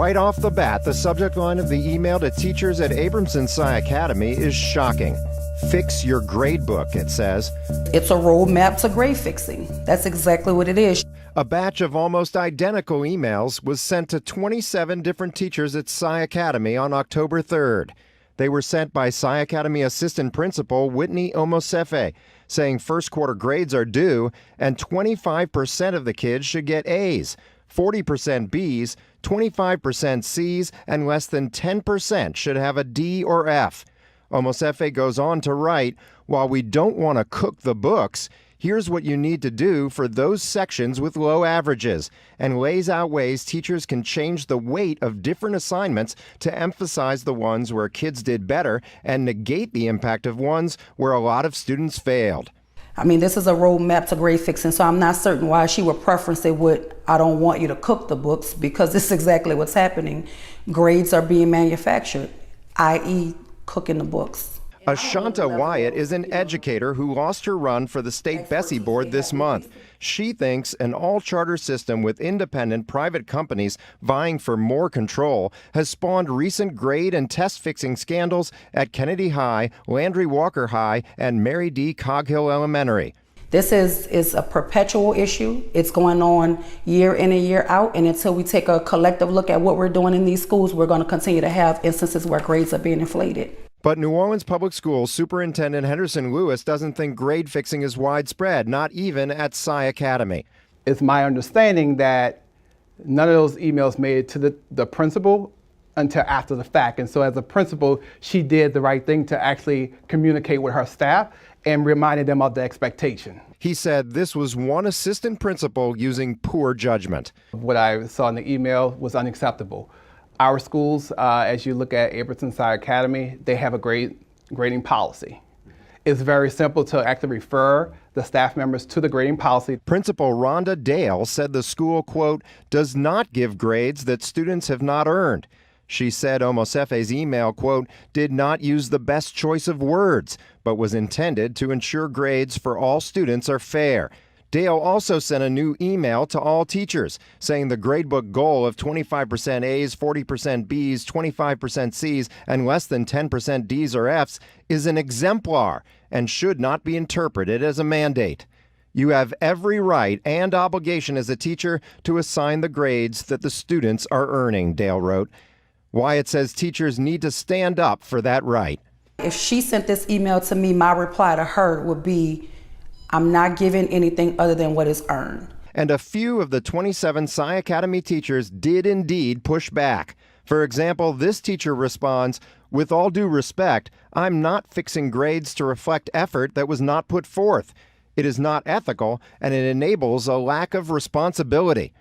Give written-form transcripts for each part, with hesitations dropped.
Right off the bat, the subject line of the email to teachers at Abramson Sci Academy is shocking. Fix your grade book, it says. It's a roadmap to grade fixing. That's exactly what it is. A batch of almost identical emails was sent to 27 different teachers at Sci Academy on October 3rd. They were sent by Sci Academy Assistant Principal Whitney Omosefe, saying first quarter grades are due and 25% of the kids should get A's, 40% B's, 25% C's, and less than 10% should have a D or F. Omosefe goes on to write, while we don't want to cook the books, here's what you need to do for those sections with low averages, and lays out ways teachers can change the weight of different assignments to emphasize the ones where kids did better and negate the impact of ones where a lot of students failed. I mean, this is a roadmap to grade fixing, so I'm not certain why she would preference it with, I don't want you to cook the books, because this is exactly what's happening. Grades are being manufactured, i.e. cooking the books. Achanta Wyatt is an educator who lost her run for the state Bessie board this month. She thinks an all-charter system with independent private companies vying for more control has spawned recent grade and test fixing scandals at Kennedy High, Landry Walker High, and Mary D. Coghill Elementary. This is a perpetual issue. It's going on year in and year out, and until we take a collective look at what we're doing in these schools, we're going to continue to have instances where grades are being inflated. But New Orleans Public Schools Superintendent Henderson Lewis doesn't think grade fixing is widespread, not even at Sci Academy. It's my understanding that none of those emails made it to the principal until after the fact. And so as a principal, she did the right thing to actually communicate with her staff and reminded them of the expectation. He said this was one assistant principal using poor judgment. What I saw in the email was unacceptable. Our schools, as you look at Abramson Sci Academy, they have a grading policy. It's very simple to actually refer the staff members to the grading policy. Principal Rhonda Dale said the school, quote, does not give grades that students have not earned. She said Omosefe's email, quote, did not use the best choice of words, but was intended to ensure grades for all students are fair. Dale also sent a new email to all teachers, saying the gradebook goal of 25% A's, 40% B's, 25% C's, and less than 10% D's or F's is an exemplar and should not be interpreted as a mandate. You have every right and obligation as a teacher to assign the grades that the students are earning, Dale wrote. Wyatt says teachers need to stand up for that right. If she sent this email to me, my reply to her would be, I'm not giving anything other than what is earned. And a few of the 27 Sci Academy teachers did indeed push back. For example, this teacher responds, with all due respect, I'm not fixing grades to reflect effort that was not put forth. It is not ethical, and it enables a lack of responsibility.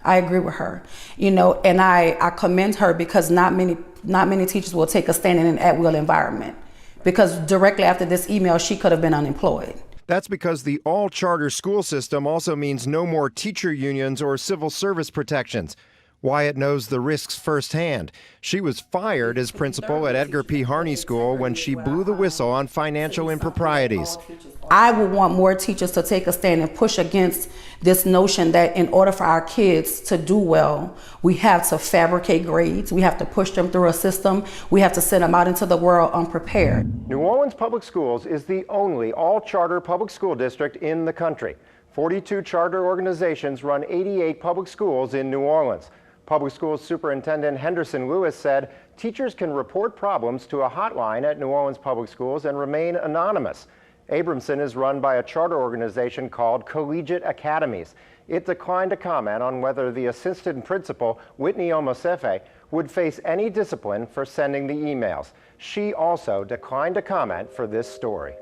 I agree with her, and I commend her, because not many teachers will take a stand in an at-will environment, because directly after this email, she could have been unemployed. That's because the all-charter school system also means no more teacher unions or civil service protections. Wyatt knows the risks firsthand. She was fired as principal at Edgar P. Harney School when she blew the whistle on financial improprieties. I would want more teachers to take a stand and push against this notion that in order for our kids to do well, we have to fabricate grades, we have to push them through a system, we have to send them out into the world unprepared. New Orleans Public Schools is the only all-charter public school district in the country. 42 charter organizations run 88 public schools in New Orleans. Public Schools Superintendent Henderson Lewis said teachers can report problems to a hotline at New Orleans Public Schools and remain anonymous. Abramson is run by a charter organization called Collegiate Academies. It declined to comment on whether the assistant principal, Whitney Omosefe, would face any discipline for sending the emails. She also declined to comment for this story.